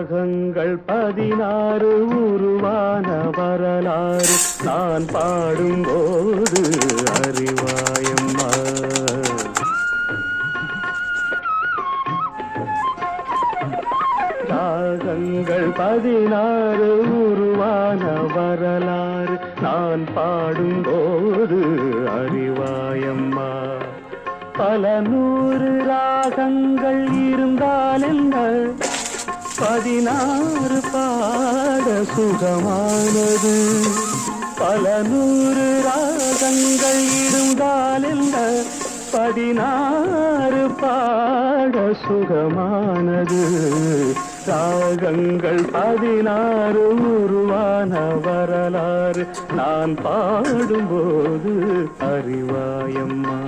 ராகங்கள் 16 உருவான வரலாறு நான் பாடும்போது அறிவாயம்மா. ராகங்கள் 16 உருவான வரலாறு நான் பாடும்போது அறிவாயம்மா. பல 100 ராகங்கள் இருந்தால் என்ன, 16 பாட சுகமானது. பல 100 ராகங்கள் இருந்தால் என்ன, 16 பாட சுகமானது. ராகங்கள் 16 உருவான வரலாறு நான் பாடும்போது அறிவாயம்மா.